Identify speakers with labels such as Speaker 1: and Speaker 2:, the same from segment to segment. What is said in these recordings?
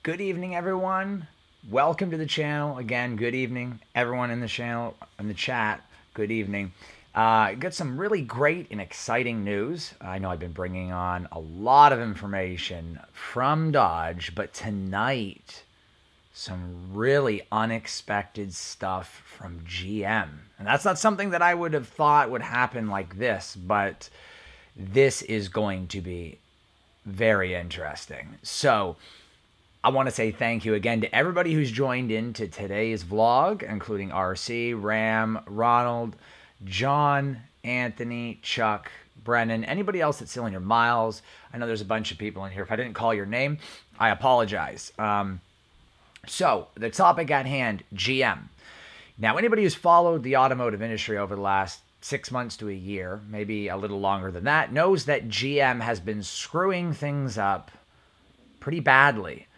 Speaker 1: Good evening, everyone. Welcome to the channel. Again, good evening, everyone in the channel, in the chat. Good evening. Got some really great and exciting news. I know I've been bringing on a lot of information from Dodge, but tonight, some really unexpected stuff from GM. And that's not something that I would have thought would happen like this, but this is going to be very interesting. So, I want to say thank you again to everybody who's joined into today's vlog, including RC, Ram, Ronald, John, Anthony, Chuck, Brennan, anybody else that's still in your miles. I know there's a bunch of people in here. If I didn't call your name, I apologize. So, the topic at hand, GM. Now, anybody who's followed the automotive industry over the last 6 months to a year, maybe a little longer than that, knows that GM has been screwing things up pretty badly.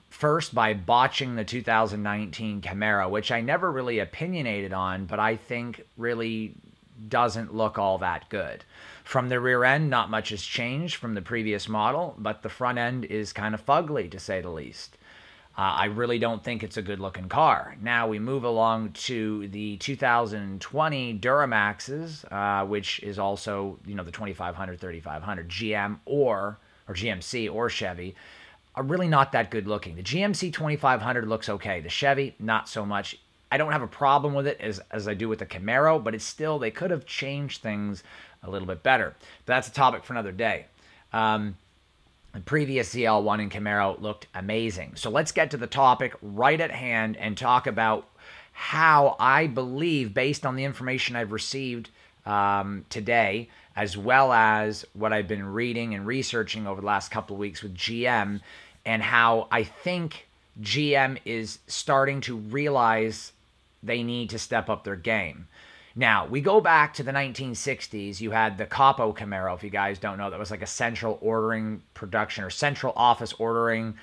Speaker 1: First, by botching the 2019 Camaro, which I never really opinionated on, but I think really doesn't look all that good. From the rear end, not much has changed from the previous model, but the front end is kind of fugly, to say the least. I really don't think it's a good-looking car. Now we move along to the 2020 Duramaxes, which is also, you know, the 2500, 3500 GM or GMC or Chevy. Are really not that good looking. The GMC 2500 looks okay. The Chevy, not so much. I don't have a problem with it as I do with the Camaro, but it's still, they could have changed things a little bit better. But that's a topic for another day. The previous ZL1 and Camaro looked amazing. So let's get to the topic right at hand and talk about how I believe, based on the information I've received today, as well as what I've been reading and researching over the last couple of weeks with GM, and how I think GM is starting to realize they need to step up their game. Now, we go back to the 1960s. You had the Capo Camaro, if you guys don't know. That was like a central ordering production or central office ordering.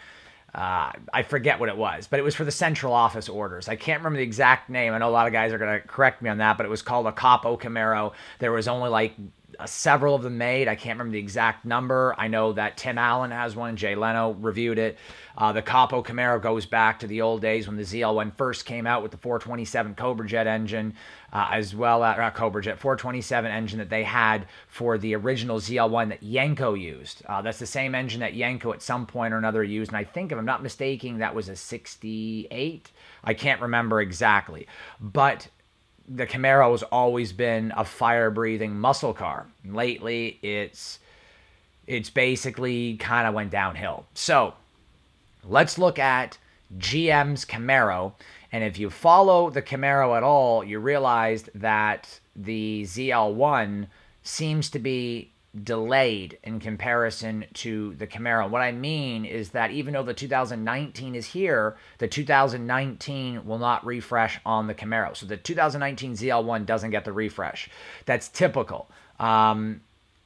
Speaker 1: I forget what it was, but it was for the central office orders. I can't remember the exact name. I know a lot of guys are going to correct me on that, but it was called a Capo Camaro. There was only like several of them made. I can't remember the exact number. I know that Tim Allen has one. Jay Leno reviewed it. The Capo Camaro goes back to the old days when the ZL1 first came out with the 427 Cobra Jet engine, as well as Cobra Jet 427 engine that they had for the original ZL1 that Yenko used. That's the same engine that Yenko at some point or another used, and I think, if I'm not mistaken, that was a 68. I can't remember exactly, but the Camaro has always been a fire-breathing muscle car. Lately, it's basically kind of went downhill. So let's look at GM's Camaro. And if you follow the Camaro at all, you realize that the ZL1 seems to be delayed in comparison to the Camaro. What I mean is that even though the 2019 is here, the 2019 will not refresh on the Camaro. So the 2019 ZL1 doesn't get the refresh. That's typical.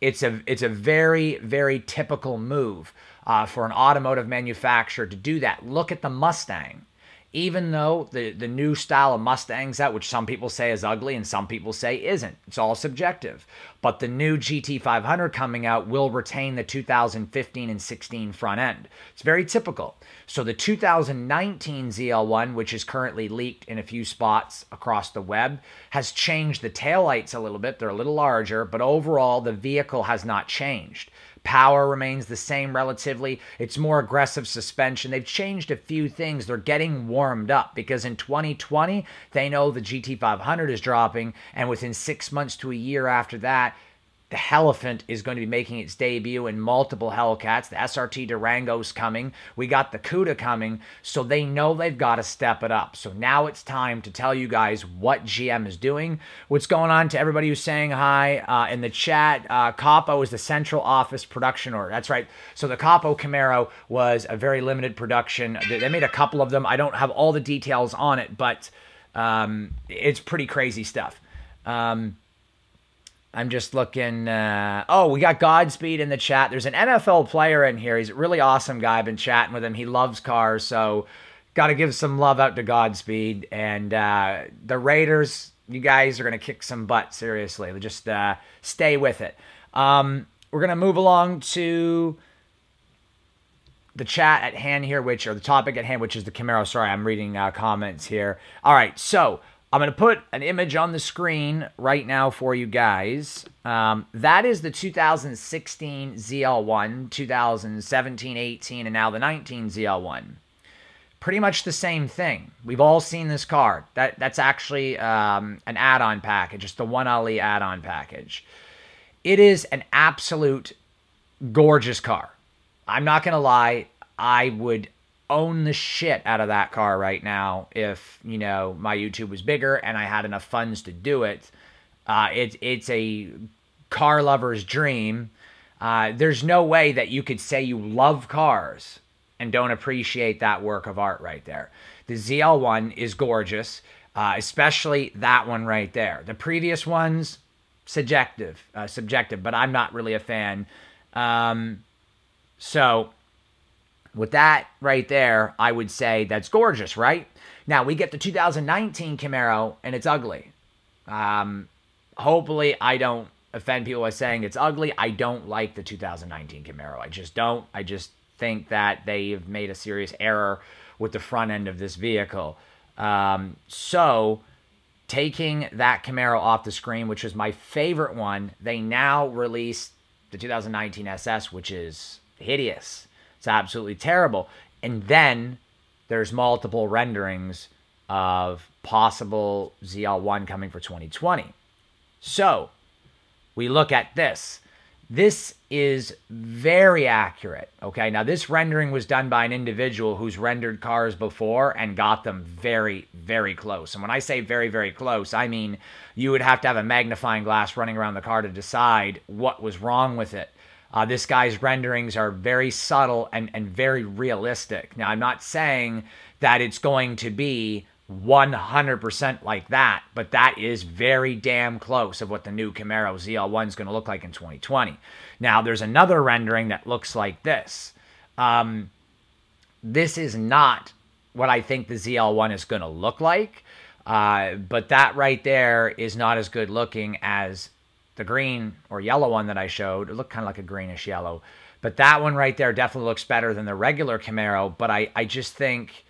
Speaker 1: It's a very, very typical move for an automotive manufacturer to do that. Look at the Mustang. Even though the new style of Mustangs out, which some people say is ugly and some people say isn't. It's all subjective. But the new GT500 coming out will retain the 2015 and 16 front end. It's very typical. So the 2019 ZL1, which is currently leaked in a few spots across the web, has changed the taillights a little bit. They're a little larger, but overall the vehicle has not changed. Power remains the same relatively. It's more aggressive suspension. They've changed a few things. They're getting warmed up because in 2020, they know the GT500 is dropping, and within 6 months to a year after that, the Hellephant is going to be making its debut in multiple Hellcats. The SRT Durango's coming. We got the Cuda coming. So they know they've got to step it up. So now it's time to tell you guys what GM is doing. What's going on to everybody who's saying hi in the chat. Capo is the central office production order. That's right. So the Capo Camaro was a very limited production. They made a couple of them. I don't have all the details on it, but it's pretty crazy stuff. I'm just looking. Oh, we got Godspeed in the chat. There's an NFL player in here. He's a really awesome guy. I've been chatting with him. He loves cars, so got to give some love out to Godspeed. And the Raiders, you guys are going to kick some butt, seriously. Just stay with it. We're going to move along to the chat at hand here, or the topic at hand, which is the Camaro. Sorry, I'm reading comments here. All right, so I'm going to put an image on the screen right now for you guys. That is the 2016 ZL1, 2017, 18, and now the 19 ZL1. Pretty much the same thing. We've all seen this car. That's actually an add-on package. It's the 1LE add-on package. It is an absolute gorgeous car. I'm not going to lie. I would own the shit out of that car right now if, you know, my YouTube was bigger and I had enough funds to do it. It's a car lover's dream. There's no way that you could say you love cars and don't appreciate that work of art right there. The ZL1 is gorgeous, especially that one right there. The previous ones, subjective, but I'm not really a fan. So with that right there, I would say that's gorgeous, right? Now, we get the 2019 Camaro, and it's ugly. Hopefully, I don't offend people by saying it's ugly. I don't like the 2019 Camaro. I just don't. I just think that they've made a serious error with the front end of this vehicle. So taking that Camaro off the screen, which is my favorite one, they now release the 2019 SS, which is hideous. It's absolutely terrible. And then there's multiple renderings of possible ZL1 coming for 2020. So we look at this. This is very accurate, okay? Now, this rendering was done by an individual who's rendered cars before and got them very, very close. And when I say very, very close, I mean you would have to have a magnifying glass running around the car to decide what was wrong with it. This guy's renderings are very subtle and very realistic. Now, I'm not saying that it's going to be 100% like that, but that is very damn close of what the new Camaro ZL1 is going to look like in 2020. Now, there's another rendering that looks like this. This is not what I think the ZL1 is going to look like, but that right there is not as good looking as the green or yellow one that I showed. It looked kind of like a greenish yellow, but that one right there definitely looks better than the regular Camaro, but I just think...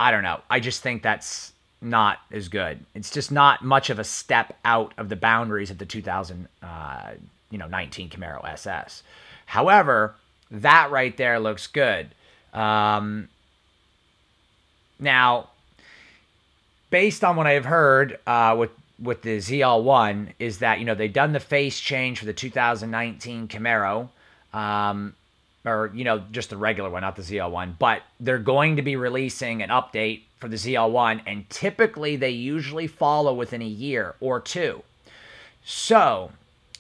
Speaker 1: I don't know. I just think that's not as good. It's just not much of a step out of the boundaries of the 2019 Camaro SS. However, that right there looks good. Now, based on what I've heard with the ZL1 is that, you know, they've done the face change for the 2019 Camaro. Or, you know, just the regular one, not the ZL1. But they're going to be releasing an update for the ZL1, and typically they usually follow within a year or two. So,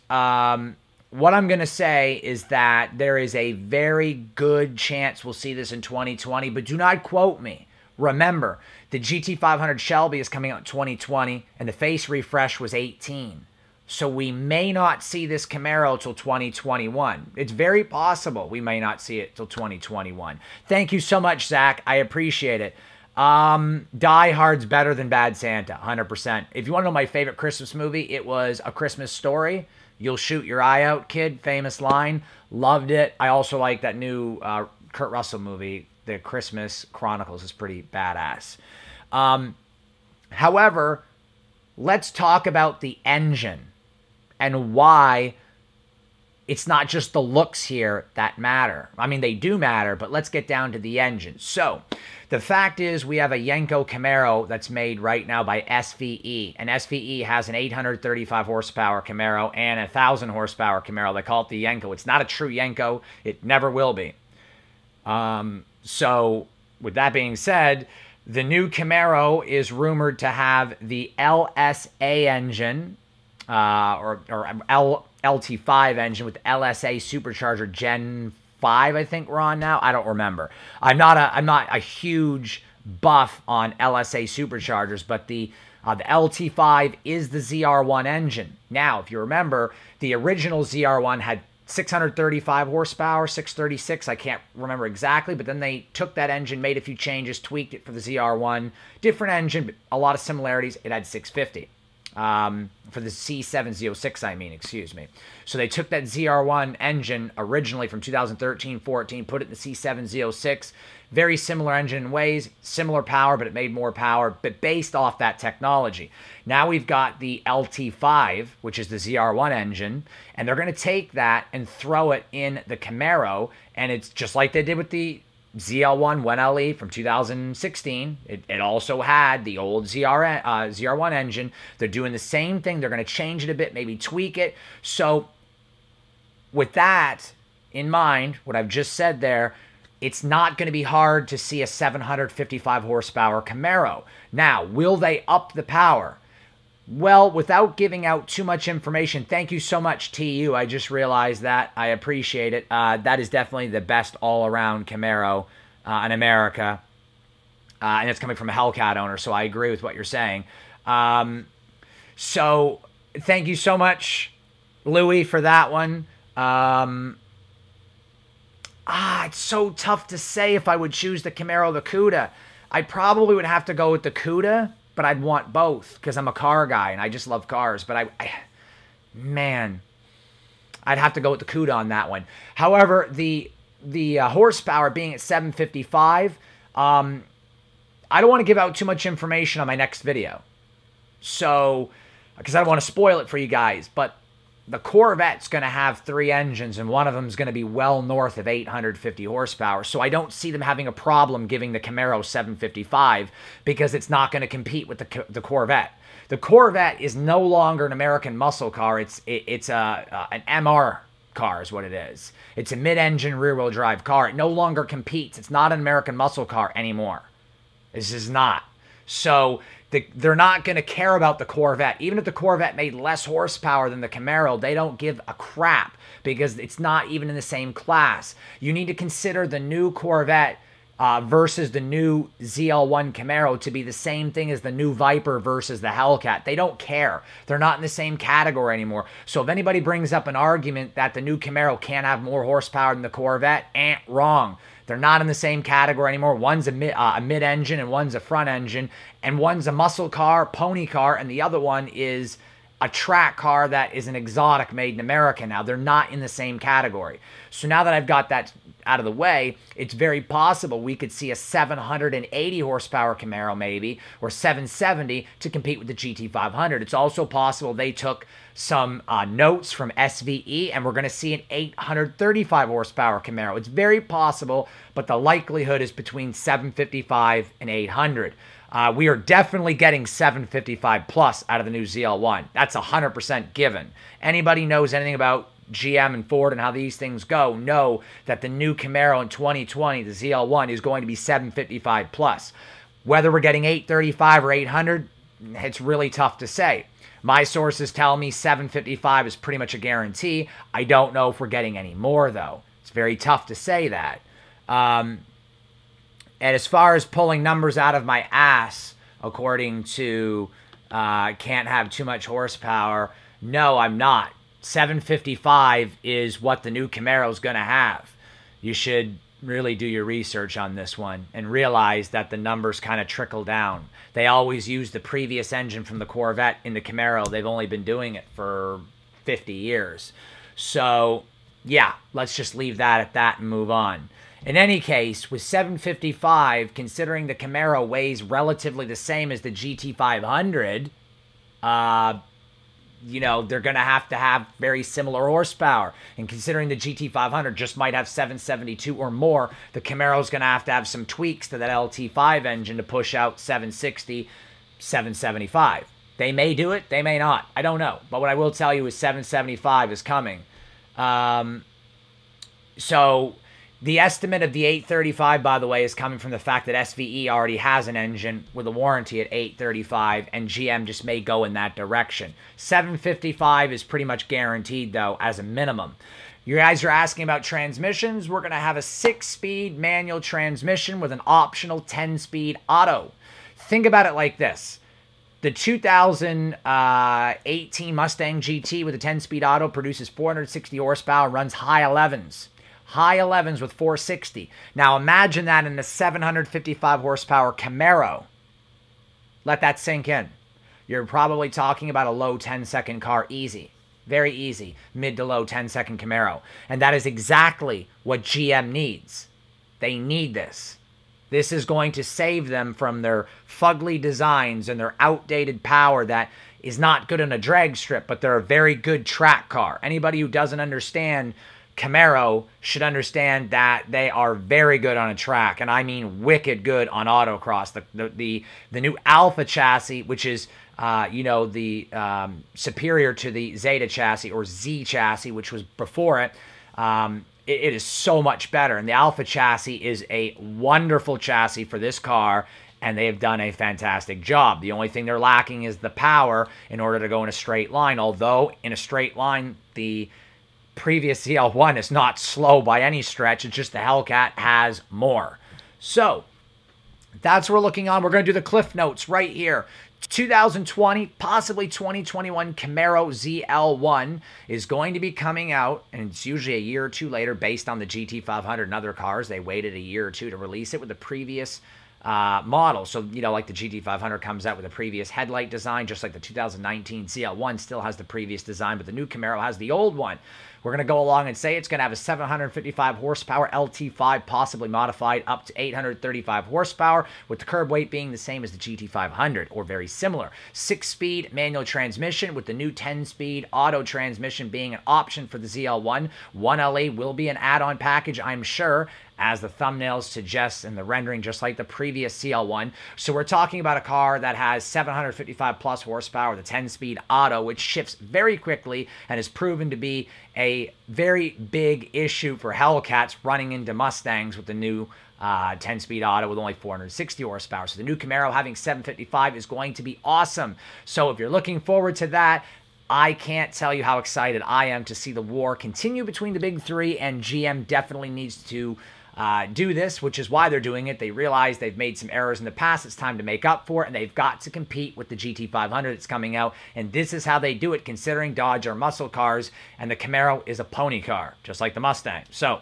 Speaker 1: what I'm going to say is that there is a very good chance we'll see this in 2020, but do not quote me. Remember, the GT500 Shelby is coming out in 2020, and the face refresh was 18. So we may not see this Camaro till 2021. It's very possible we may not see it till 2021. Thank you so much, Zach. I appreciate it. Die Hard's better than Bad Santa, 100%. If you want to know my favorite Christmas movie, it was A Christmas Story. You'll shoot your eye out, kid. Famous line. Loved it. I also like that new Kurt Russell movie, The Christmas Chronicles, is pretty badass. However, let's talk about the engine and why it's not just the looks here that matter. I mean, they do matter, but let's get down to the engine. So, the fact is we have a Yenko Camaro that's made right now by SVE. And SVE has an 835 horsepower Camaro and a 1,000 horsepower Camaro. They call it the Yenko. It's not a true Yenko. It never will be. So, with that being said, the new Camaro is rumored to have the LSA engine, or LT5 engine with LSA supercharger Gen 5, I think we're on now. I don't remember. I'm not a huge buff on LSA superchargers, but the LT5 is the Zr1 engine. Now, if you remember, the original Zr1 had 635 horsepower, 636, I can't remember exactly, but then they took that engine, made a few changes, tweaked it for the Zr1. Different engine, but a lot of similarities. It had 650. For the C706, I mean, excuse me. So they took that Zr1 engine originally from 2013-14, put it in the C706. Very similar engine in ways, similar power, but it made more power, but based off that technology. Now we've got the LT5, which is the Zr1 engine, and they're going to take that and throw it in the Camaro, and it's just like they did with the ZL1 1LE from 2016. It also had the old Zr1 engine. They're doing the same thing. They're going to change it a bit, maybe tweak it. So with that in mind, what I've just said there, it's not going to be hard to see a 755 horsepower Camaro. Now, will they up the power? Well, without giving out too much information, thank you so much, TU. I just realized that. I appreciate it. That is definitely the best all-around Camaro in America. And it's coming from a Hellcat owner, so I agree with what you're saying. So thank you so much, Louis, for that one. It's so tough to say if I would choose the Camaro or the Cuda. I probably would have to go with the Cuda, but I'd want both because I'm a car guy and I just love cars. But man, I'd have to go with the Cuda on that one. However, the horsepower being at 755, I don't want to give out too much information on my next video. So, because I don't want to spoil it for you guys, but the Corvette's going to have 3 engines, and one of them is going to be well north of 850 horsepower. So I don't see them having a problem giving the Camaro 755 because it's not going to compete with the Corvette. The Corvette is no longer an American muscle car. It's an MR car is what it is. It's a mid-engine rear-wheel drive car. It no longer competes. It's not an American muscle car anymore. This is not. So they're not going to care about the Corvette. Even if the Corvette made less horsepower than the Camaro, they don't give a crap because it's not even in the same class. You need to consider the new Corvette versus the new ZL1 Camaro to be the same thing as the new Viper versus the Hellcat. They don't care. They're not in the same category anymore. So if anybody brings up an argument that the new Camaro can't have more horsepower than the Corvette, wrong. They're not in the same category anymore. One's a mid-engine and one's a front engine. And one's a muscle car, pony car, and the other one is a track car that is an exotic made in America now. They're not in the same category. So now that I've got that out of the way, it's very possible we could see a 780 horsepower Camaro maybe, or 770 to compete with the GT500. It's also possible they took some notes from SVE and we're going to see an 835 horsepower Camaro. It's very possible, but the likelihood is between 755 and 800. We are definitely getting 755 plus out of the new ZL1. That's 100% given. Anybody knows anything about GM and Ford and how these things go know that the new Camaro in 2020, the ZL1, is going to be 755 plus. Whether we're getting 835 or 800, it's really tough to say. My sources tell me 755 is pretty much a guarantee. I don't know if we're getting any more, though. It's very tough to say that. And as far as pulling numbers out of my ass, according to can't have too much horsepower, no, I'm not. 755 is what the new Camaro is going to have. You should really do your research on this one and realize that the numbers kind of trickle down. They always use the previous engine from the Corvette in the Camaro. They've only been doing it for 50 years. So, yeah, let's just leave that at that and move on. In any case, with 755, considering the Camaro weighs relatively the same as the GT500, you know, they're going to have very similar horsepower. And considering the GT500 just might have 772 or more, the Camaro's going to have some tweaks to that LT5 engine to push out 760, 775. They may do it. They may not. I don't know. But what I will tell you is 775 is coming. So the estimate of the 835, by the way, is coming from the fact that SVE already has an engine with a warranty at 835, and GM just may go in that direction. 755 is pretty much guaranteed, though, as a minimum. You guys are asking about transmissions. We're going to have a 6-speed manual transmission with an optional 10-speed auto. Think about it like this. The 2018 Mustang GT with a 10-speed auto produces 460 horsepower, runs high 11s. High 11s with 460. Now imagine that in the 755 horsepower Camaro. Let that sink in. you're probably talking about a low 10-second car easy. Very easy. Mid to low 10-second Camaro. And that is exactly what GM needs. They need this. This is going to save them from their fugly designs and their outdated power that is not good in a drag strip, but they're a very good track car. Anybody who doesn't understand Camaro should understand that they are very good on a track, and I mean wicked good on autocross. The new Alpha chassis, which is superior to the Zeta chassis or Z chassis, which was before it. It is so much better, and the Alpha chassis is a wonderful chassis for this car, and they have done a fantastic job. The only thing they're lacking is the power in order to go in a straight line, although in a straight line, the previous ZL1 is not slow by any stretch. It's just the Hellcat has more. So that's what we're looking on. We're going to do the cliff notes right here. 2020, possibly 2021 Camaro ZL1 is going to be coming out, and it's usually a year or two later based on the GT500 and other cars. They waited a year or two to release it with the previous model. So, like the GT500 comes out with a previous headlight design, just like the 2019 ZL1 still has the previous design, but the new Camaro has the old one. We're going to go along and say it's going to have a 755 horsepower LT5, possibly modified up to 835 horsepower, with the curb weight being the same as the GT500, or very similar. 6-speed manual transmission, with the new 10-speed auto transmission being an option for the ZL1. 1LE will be an add-on package, I'm sure, as the thumbnails suggest in the rendering, just like the previous CL1. So we're talking about a car that has 755 plus horsepower, the 10-speed auto, which shifts very quickly and is proven to be a very big issue for Hellcats running into Mustangs with the new 10-speed auto with only 460 horsepower. So the new Camaro having 755 is going to be awesome. So if you're looking forward to that, I can't tell you how excited I am to see the war continue between the big three, and GM definitely needs to do this, which is why they're doing it. They realize they've made some errors in the past. It's time to make up for it, and they've got to compete with the GT500 that's coming out, and this is how they do it, considering Dodge are muscle cars, and the Camaro is a pony car, just like the Mustang. So,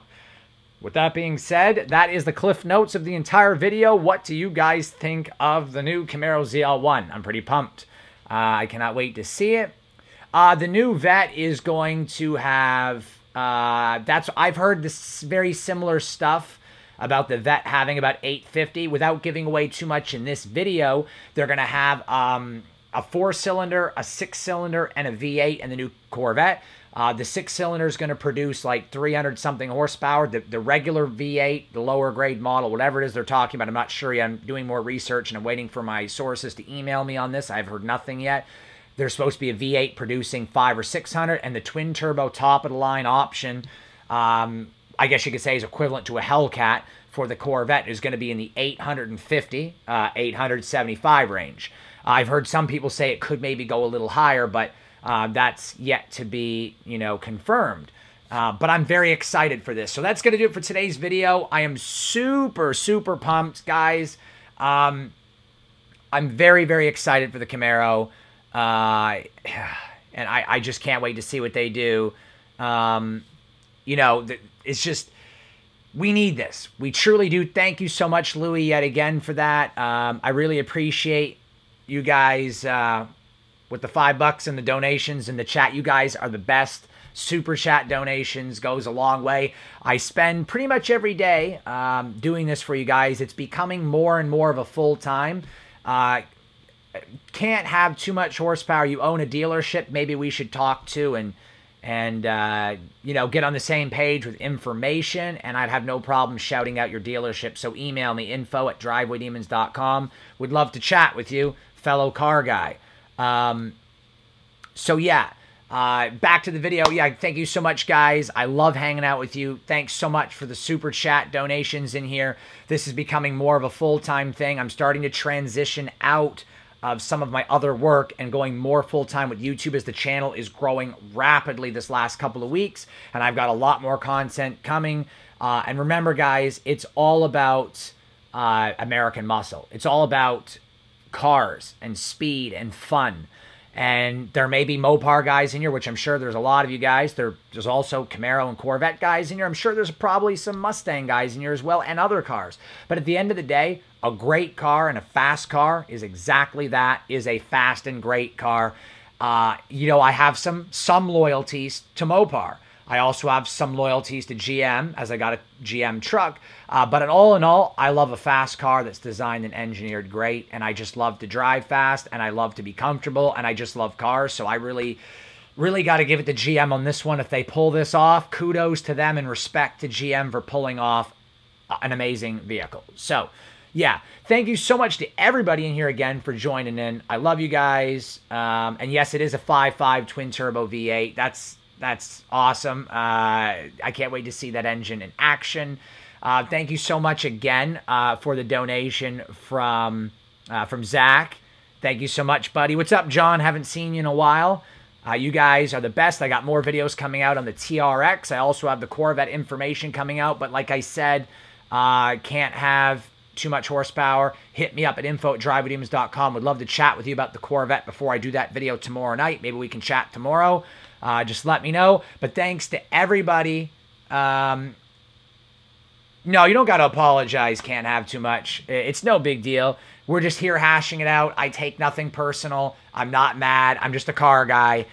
Speaker 1: with that being said, that is the cliff notes of the entire video. What do you guys think of the new Camaro ZL1? I'm pretty pumped. I cannot wait to see it. The new Vet is going to have... I've heard this very similar stuff about the Vet having about 850. Without giving away too much in this video, they're going to have a 4-cylinder, a 6-cylinder, and a V8 in the new Corvette. The 6-cylinder is going to produce like 300-something horsepower. The regular V8, the lower grade model, whatever it is they're talking about, I'm not sure yet. I'm doing more research, and I'm waiting for my sources to email me on this. I've heard nothing yet. There's supposed to be a V8 producing 500 or 600, and the twin-turbo top-of-the-line option, I guess you could say, is equivalent to a Hellcat for the Corvette, is going to be in the 850, 875 range. I've heard some people say it could maybe go a little higher, but that's yet to be, confirmed. But I'm very excited for this. So that's going to do it for today's video. I am super, super pumped, guys. I'm very, very excited for the Camaro. And I just can't wait to see what they do. It's just, we need this. We truly do. Thank you so much, Louis, yet again for that. I really appreciate you guys with the $5 and the donations in the chat. You guys are the best. Super chat donations goes a long way. I spend pretty much every day doing this for you guys. It's becoming more and more of a full-time. Can't have too much horsepower. You own a dealership, maybe we should talk to and get on the same page with information, and I'd have no problem shouting out your dealership. So email me, info@drivewaydemons.com. Would love to chat with you, fellow car guy. So yeah, back to the video. Yeah, thank you so much, guys. I love hanging out with you. Thanks so much for the super chat donations in here. This is becoming more of a full-time thing. I'm starting to transition out of some of my other work and going more full-time with YouTube, as the channel is growing rapidly this last couple of weeks, and I've got a lot more content coming. And remember, guys, it's all about American muscle. It's all about cars and speed and fun. And there may be Mopar guys in here, which I'm sure there's a lot of you guys. There's also Camaro and Corvette guys in here. I'm sure there's probably some Mustang guys in here as well, and other cars. But at the end of the day, A great car and a fast car is exactly that, is a fast and great car. You know, I have some loyalties to Mopar. I also have some loyalties to GM, as I got a GM truck. But all in all, I love a fast car that's designed and engineered great. And I just love to drive fast, and I love to be comfortable, and I just love cars. So I really got to give it to GM on this one. If they pull this off, kudos to them and respect to GM for pulling off an amazing vehicle. So, yeah, thank you so much to everybody in here again for joining in. I love you guys. And yes, it is a 5.5 twin turbo V8. That's awesome. I can't wait to see that engine in action. Thank you so much again for the donation from Zach. Thank you so much, buddy. What's up, John? Haven't seen you in a while. You guys are the best. I got more videos coming out on the TRX. I also have the Corvette information coming out. But like I said, can't have too much horsepower. Hit me up at info@drivewithdemons.com. Would love to chat with you about the Corvette before I do that video tomorrow night. Maybe we can chat tomorrow. Just let me know. But thanks to everybody. No, you don't got to apologize. Can't have too much. It's no big deal. We're just here hashing it out. I take nothing personal. I'm not mad. I'm just a car guy.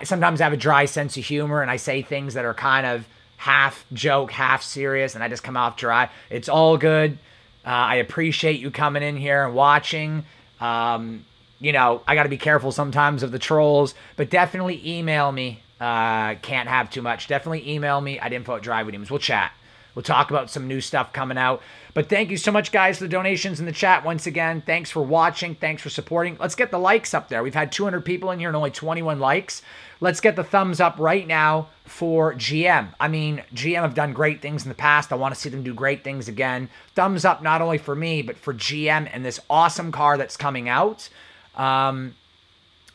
Speaker 1: Sometimes I have a dry sense of humor, and I say things that are kind of half joke, half serious, and I just come off dry. It's all good. I appreciate you coming in here and watching. You know, I got to be careful sometimes of the trolls, but definitely email me. Can't have too much. Definitely email me at info@drivewithdemons. We'll chat. We'll talk about some new stuff coming out. But thank you so much, guys, for the donations in the chat. Once again, thanks for watching. Thanks for supporting. Let's get the likes up there. We've had 200 people in here and only 21 likes. Let's get the thumbs up right now for GM. I mean, GM have done great things in the past. I want to see them do great things again. Thumbs up not only for me, but for GM and this awesome car that's coming out.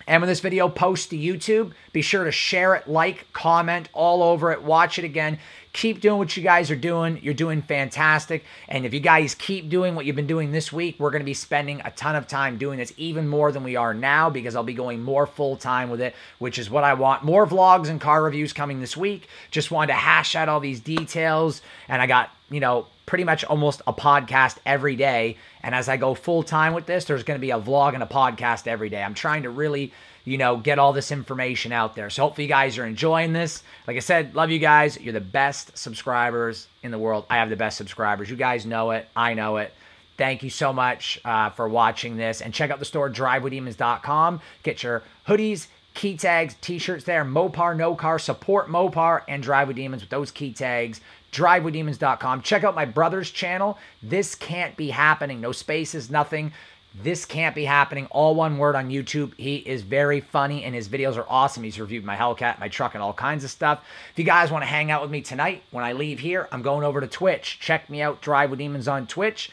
Speaker 1: And when this video posts to YouTube, be sure to share it, like, comment all over it, watch it again. Keep doing what you guys are doing. You're doing fantastic. And if you guys keep doing what you've been doing this week, we're going to be spending a ton of time doing this, even more than we are now, because I'll be going more full-time with it, which is what I want. More vlogs and car reviews coming this week. Just wanted to hash out all these details. And I got, you know, pretty much almost a podcast every day. And as I go full-time with this, there's going to be a vlog and a podcast every day. I'm trying to really, you know, get all this information out there. So hopefully you guys are enjoying this. Like I said, love you guys. You're the best subscribers in the world. I have the best subscribers. You guys know it. I know it. Thank you so much for watching this. And check out the store, drivewithdemons.com. Get your hoodies, key tags, t-shirts there. Mopar, no car. Support Mopar and Drive with Demons with those key tags. drivewithdemons.com. Check out my brother's channel. This Can't Be Happening. No spaces, nothing. This Can't Be Happening. All one word on YouTube. He is very funny and his videos are awesome. He's reviewed my Hellcat, my truck, and all kinds of stuff. If you guys want to hang out with me tonight when I leave here, I'm going over to Twitch. Check me out, Drive with Demons on Twitch.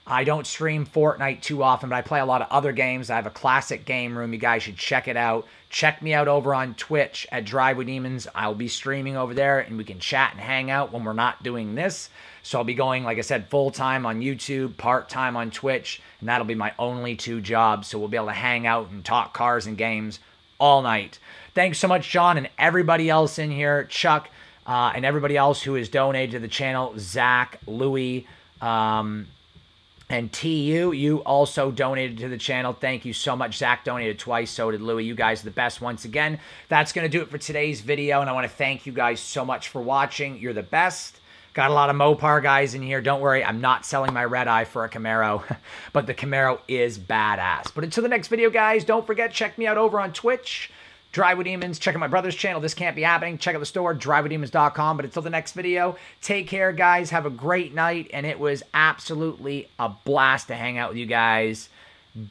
Speaker 1: I don't stream Fortnite too often, but I play a lot of other games. I have a classic game room. You guys should check it out. Check me out over on Twitch at Drive with Demons. I'll be streaming over there, and we can chat and hang out when we're not doing this. So I'll be going, like I said, full-time on YouTube, part-time on Twitch, and that'll be my only two jobs. So we'll be able to hang out and talk cars and games all night. Thanks so much, John, and everybody else in here, Chuck, and everybody else who has donated to the channel, Zach, Louie, and TU, you also donated to the channel. Thank you so much. Zach donated twice, so did Louie. You guys are the best once again. That's going to do it for today's video, and I want to thank you guys so much for watching. You're the best. Got a lot of Mopar guys in here. Don't worry, I'm not selling my red eye for a Camaro, but the Camaro is badass. But until the next video, guys, don't forget, check me out over on Twitch. Drive with Demons. Check out my brother's channel. This Can't Be Happening. Check out the store, drivewithdemons.com. But until the next video, take care, guys. Have a great night. And it was absolutely a blast to hang out with you guys.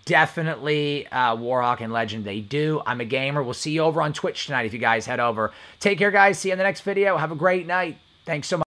Speaker 1: Definitely Warhawk and Legend, they do. I'm a gamer. We'll see you over on Twitch tonight if you guys head over. Take care, guys. See you in the next video. Have a great night. Thanks so much.